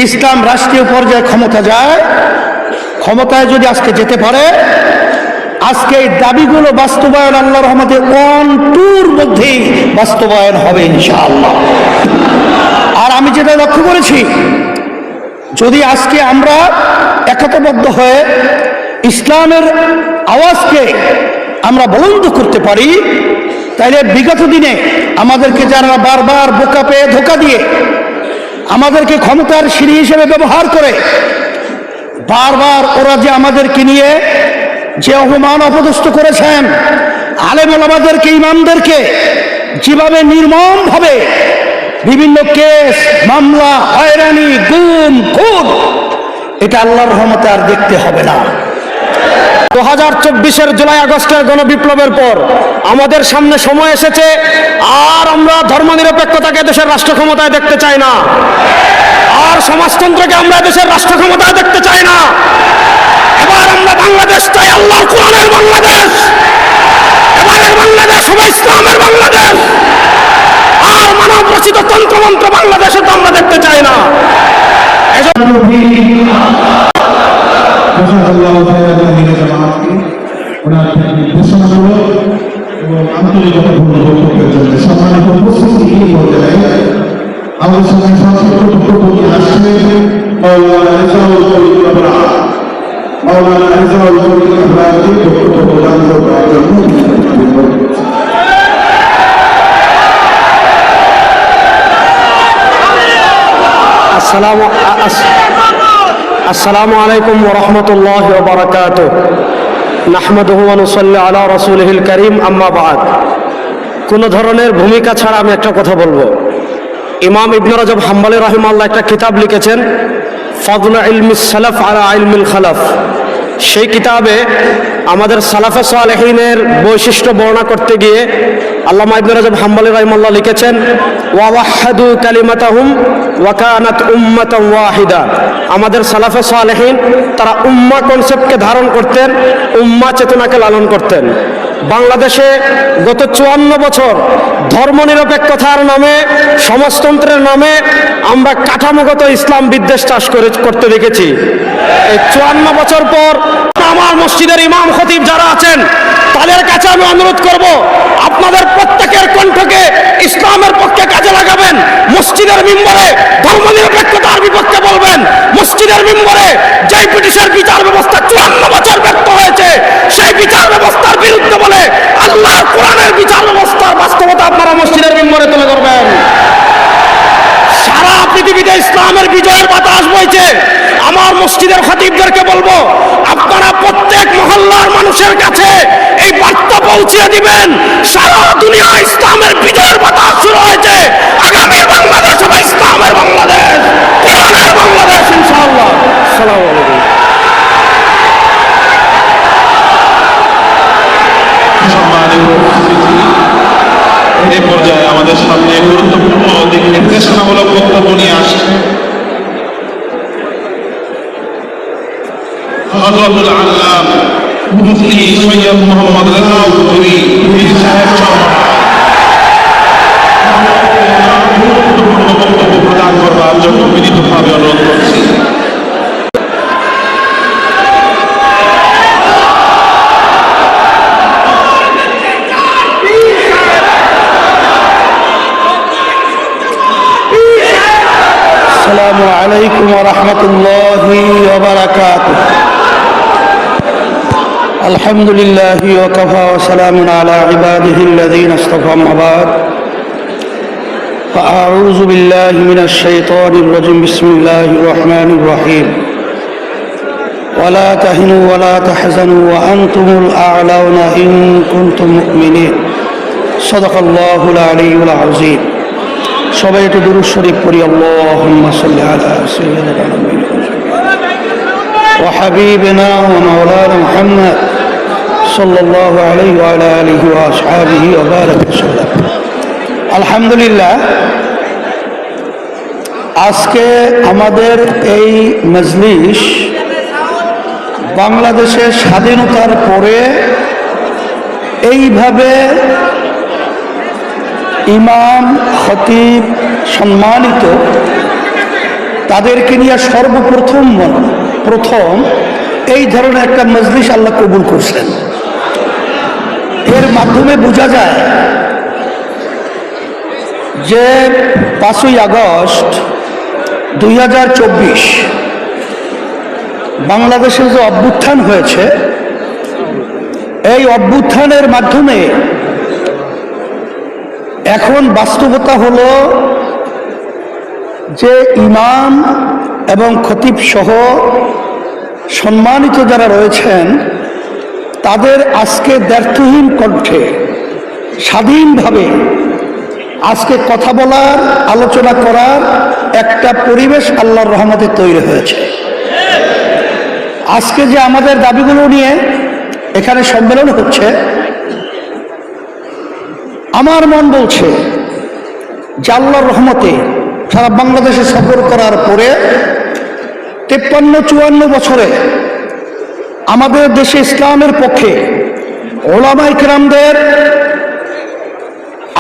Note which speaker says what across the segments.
Speaker 1: ইসলাম রাষ্ট্রীয় পর্যায়ে ক্ষমতা যায়, ক্ষমতায় যদি আজকে যেতে পারে, আজকে এই দাবিগুলো বাস্তবায়ন আল্লাহর রহমতে 1-2 মধ্যেই বাস্তবায়ন হবে ইনশাআল্লাহ। আর আমি যেটা লক্ষ্য করেছি, যদি আজকে আমরা একতাবদ্ধ হয়ে ইসলামের আওয়াজকে আমরা বুলন্দ করতে পারি, তাইলে বিগত দিনে আমাদেরকে যারা বারবার বোকা পেয়ে ধোঁকা দিয়ে আমাদেরকে ক্ষমতার সিঁড়ি হিসেবে ব্যবহার করে, বারবার ওরা যে আমাদেরকে নিয়ে যে অপমান অপদস্থ করেছেন, আলেম ওলামাদেরকে, ইমামদেরকে যেভাবে নির্মমভাবে বিভিন্ন কেস মামলা, হয়রানি, গুম, খুন, এটা আল্লাহর রহমতে আর দেখতে হবে না।
Speaker 2: 2024-এর জুলাই আগস্টের গণবিপ্লবের পর আমাদের সামনে সময় এসেছে, আর আমরা ধর্মনিরপেক্ষতাকে দেশের রাষ্ট্র ক্ষমতায় দেখতে চাই না, আর সমাজতন্ত্রকে আমরা দেশের রাষ্ট্র ক্ষমতায় দেখতে চাই না। এবার আমরা বাংলাদেশ চাই আল্লাহর কোরআনের বাংলাদেশ। এবারের বাংলাদেশ হবে ইসলামের বাংলাদেশ, আর মানব রচিত তন্ত্রমন্ত্র বাংলাদেশে তো আমরা দেখতে চাই না।
Speaker 3: আমাদের সঙ্গে বক্তব্য নিয়ে আসছেন মাওলানা রেজাউল করিম আবরার। মাওলানা রেজাউল করিম আবরারকে বক্তব্য প্রদান করার জন্য
Speaker 2: আসসালামু আলাইকুম ওয়া রাহমাতুল্লাহি ওয়া বারাকাতুহু। নাহমাদুহু ওয়া নুসাল্লি আলা রাসূলিহিল কারীম, আম্মা বা'দ। কোন ধরনের ভূমিকা ছাড়া আমি একটা কথা বলবো। ইমাম ইবনে রাজব হাম্বলী রাহিমাহুল্লাহ একটা কিতাব লিখেছেন, ফাদলু ইলমিস সালাফ আলা ইলমিল খালাফ। সেই কিতাবে আমাদের সালাফে সালেহিনের বৈশিষ্ট্য বর্ণনা করতে গিয়ে আল্লামা ইবনে রাজব হাম্বলী রাহিমাহুল্লাহ লিখেছেন, ওয়া ওয়াহাদু কালিমাতাহুম ওয়া কানাত উম্মাতান ওয়াহিদা। আমাদের সালাফে সালেহিন তারা উম্মাহ কনসেপ্টকে ধারণ করতেন, উম্মাহ চেতনাকে লালন করতেন। বাংলাদেশে গত 54 বছর ধর্মনিরপেক্ষতার নামে, সমাজতন্ত্রের নামে আমরা কাঠামোগত ইসলাম বিদ্বেষ চাষ করতে দেখেছি। এই 54 বছর পর আমার মসজিদের ইমাম খতিব যারা আছেন তাদের কাছে আমি অনুরোধ করব, আপনাদের প্রত্যেকের কণ্ঠকে ইসলামের পক্ষে কাজে লাগাবেন। মসজিদের মিম্বরে ধর্মনিরপেক্ষতার বিপক্ষে বলবেন। মসজিদের মিম্বরে যে ব্রিটিশের বিচার ব্যবস্থা 54 বছর ব্যর্থ হয়েছে, সেই বিচার ব্যবস্থার বিরুদ্ধে বলে আল্লাহর কোরআনের বিচার ব্যবস্থার বাস্তবতা আপনারা মসজিদের মিম্বরে তুলে ধরবেন। সারা পৃথিবীতে ইসলামের বিজয়ের বাতাস বইছে। আমার মসজিদের খতিবদেরকে বলবো, আপনারা প্রত্যেক মহল্লার মানুষের কাছে এই বার্তা পৌঁছে দিবেন, সারা দুনিয়া ইসলামের বিজয়ের বাতাস শুরু হয়েছে। আগামী বাংলাদেশ হবে ইসলামের বাংলাদেশ, কোরআনের বাংলাদেশ ইনশাআল্লাহ। আসসালামু আলাইকুম।
Speaker 3: এই পর্যায়ে আমাদের সামনে গুরুত্বপূর্ণ দিক নির্দেশনামূলক বক্তব্য নিয়ে আসছে হযরতুল আল্লাম মুফতি সৈয়দ মোহাম্মদ রেজাউল করিম পীর সাহেব গুরুত্বপূর্ণ বক্তব্য প্রদান করবার জন্য বিনীতভাবে অনুরোধ করছি।
Speaker 1: আসসালামু আলাইকুম ওয়া রাহমাতুল্লাহি ওয়া বারাকাতুহু। আলহামদুলিল্লাহি ওয়া কাফা ওয়া সালামুন আলা ইবাদিহিল্লাযীনা ইসতাফা, আম্মা বা'দ। ফাআউযু বিল্লাহি মিনাশ শাইতানির রাজীম। বিসমিল্লাহির রাহমানির রাহিম। ওয়া লা তাহিনু ওয়া লা তাহজানু ওয়া আনতুমুল আ'লাউনা ইন কুনতুম মুমিনিন। সাদাকাল্লাহুল আলিয়্যুল আযীম। সবাই একটু দুরূদ শরীফ পড়ি। আল্লাহুম্মা সাল্লি আলা সাইয়্যিদিনা ওয়া হাবিবিনা ওয়া মাওলানা মুহাম্মদ সাল্লাল্লাহু আলাইহি ওয়া আলা আলিহি ওয়া আসহাবিহি ওয়া বারাক ওয়াসাল্লাম। আলহামদুলিল্লাহ, আজকে আমাদের এই মজলিস বাংলাদেশের স্বাধীনতার পরে এইভাবে ইমাম খতিব সম্মানিত তাদেরকে নিয়ে প্রথম এই ধরনের একটা মজলিস আল্লাহ কবুল করছেন। এর মাধ্যমে বোঝা যায় যে 5ই আগস্ট 2024 বাংলাদেশে যে অভ্যুত্থান হয়েছে, এই অভ্যুত্থানের মাধ্যমে এখন বাস্তবতা হলো যে ইমাম এবং খতিব সহ সম্মানিত যারা রয়েছেন তাদের আজকে দ্ব্যর্থহীন কণ্ঠে স্বাধীনভাবে আজকে কথা বলার, আলোচনা করার একটা পরিবেশ আল্লাহর রহমতে তৈরি হয়েছে। আজকে যে আমাদের দাবিগুলো নিয়ে এখানে সম্মেলন হচ্ছে, আমার মন বলছে যে আল্লাহর রহমতে সারা বাংলাদেশে সফর করার পরে 53-54 বছরে আমাদের দেশে ইসলামের পক্ষে ওলামায়ে কেরামদের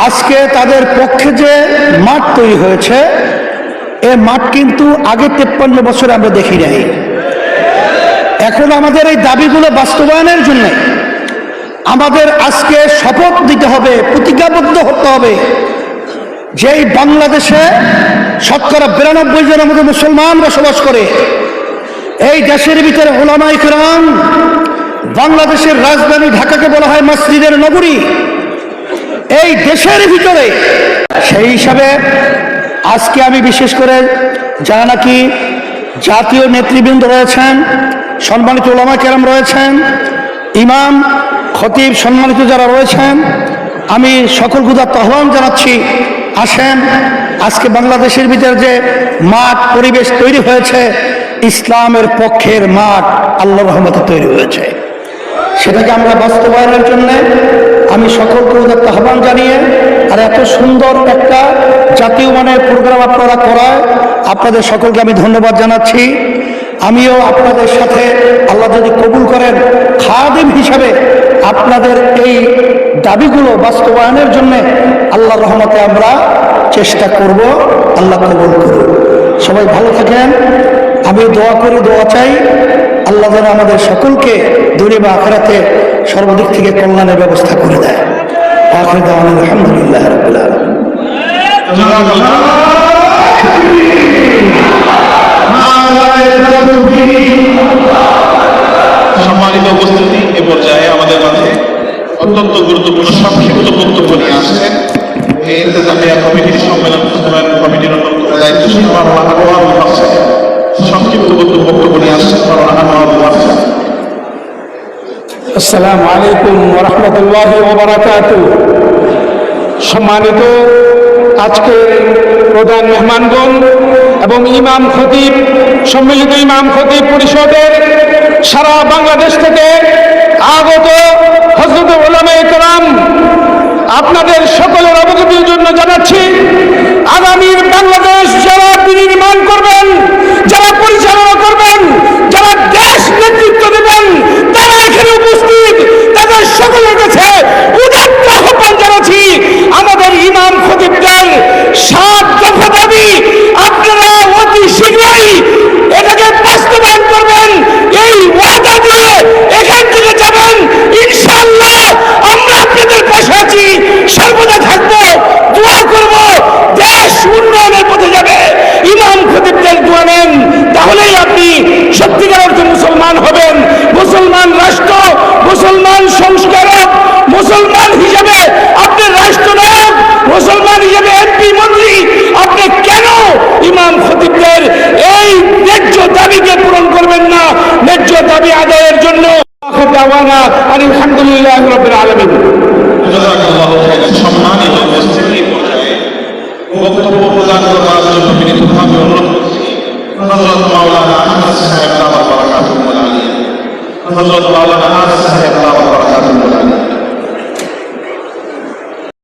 Speaker 1: আজকে তাদের পক্ষে যে মাঠ তৈরি হয়েছে, এ মাঠ কিন্তু আগে 53 বছরে আমরা দেখি নাই। এখন আমাদের এই দাবিগুলো বাস্তবায়নের জন্য আমাদের আজকে শপথ দিতে হবে, প্রতিজ্ঞাবদ্ধ হতে হবে যে এই বাংলাদেশে 92% জনের মধ্যে মুসলমান বসবাস করে। এই দেশের ভিতরে ওলামায়ে কেরাম, বাংলাদেশের রাজধানী ঢাকাকে বলা হয় মসজিদের নগরী। এই দেশের ভিতরে সেই হিসাবে আজকে আমি বিশেষ করে যারা নাকি জাতীয় নেতৃবৃন্দ রয়েছেন, সম্মানিত ওলামায়ে কেরাম রয়েছেন, ইমাম খতিব সম্মানিত যারা রয়েছেন, আমি সকল গুদার আহ্বান জানাচ্ছি, আসেন আজকে বাংলাদেশের ভিতরে যে মাঠ পরিবেশ তৈরি হয়েছে, ইসলামের পক্ষের মাঠ আল্লাহর রহমতে তৈরি হয়েছে, সেটাকে আমরা বাস্তবায়নের জন্য আমি সকলকে আহ্বান জানিয়ে, আর এত সুন্দর একটা জাতীয় মানের প্রোগ্রাম আপনারা করায় আপনাদের সকলকে আমি ধন্যবাদ জানাচ্ছি। আমিও আপনাদের সাথে আল্লাহ যদি কবুল করেন খাদিম হিসাবে আপনাদের এই দাবিগুলো বাস্তবায়নের জন্য আল্লাহর রহমতে আমরা চেষ্টা করব। আল্লাহ কবুল করুন। সবাই ভালো থাকেন। আমি দোয়া করি, দোয়া চাই আল্লাহ যেন আমাদের সকলকে দুনিয়া বা আখিরাতে সর্বদিক থেকে কল্যাণের ব্যবস্থা করে দেয়। আখির দাওয়ানা আলহামদুলিল্লাহ রাব্বিল আলামিন।
Speaker 3: সম্মানিত উপস্থিতি, এ পর্যায়ে আমাদের মাঝে অত্যন্ত গুরুত্বপূর্ণ সংক্ষিপ্ত বক্তব্য নিয়ে আসছেন এই ইন্তেজামিয়া কমিটির সম্মেলন কমিটির অন্যতম দায়িত্বশীল মাওলানা আনোয়ারুল হক সাহেব সংক্ষিপ্ত বক্তব্য নিয়ে আসছেন। মাওলানা আনোয়ারুল হক সাহেব।
Speaker 2: আসসালামু আলাইকুম ওয়া রাহমাতুল্লাহি ওয়া বারাকাতুহু। সম্মানিত আজকের প্রধান মেহমানগণ এবং ইমাম খতিব, সম্মিলিত ইমাম খতিব পরিষদের সারা বাংলাদেশ থেকে আগত হযরত উলামায়ে কেরাম, আপনাদের সকলের অবগতির জন্য জানাচ্ছি, আগামীর বাংলাদেশ যারা বিনির্মাণ করবেন, যারা পরিচালনা করবেন, যারা দেশ নেতৃত্ব দেবেন, তারা এখানে উপস্থিত, তাদের সকলের কাছে উদাত্ত আহ্বান জানাচ্ছি, আমাদের ইমাম খতিবদের 7 দফা দাবি আপনারা অতি শীঘ্রই এটাকে বাস্তবায়ন করবেন। এই ওয়াদা দিয়ে এখান থেকে যাবেন, ইনশাআল্লাহ আমরা আপনাদের পাশে আছি, সর্বদা থাকবো, দোয়া করব, দেশ উন্নয়নের পথে যাবে। ইমাম খতিবদের দোয়া নেন, তাহলেই আপনি সত্যিকার অর্থে মুসলমান হবেন। মুসলমান রাষ্ট্র, মুসলমান সংস্কারক, মুসলমান হিসেবে আপনি রাষ্ট্রনায়ক, মুসলমান হিসেবে এমপি মন্ত্রী, আপনি কেন ইমাম খতিবদের এই ন্যায্য দাবিকে পূরণ করবেন না? ন্যায্য দাবি আদায়ের জন্য আলহামদুলিল্লাহ রাব্বিল আলামিন।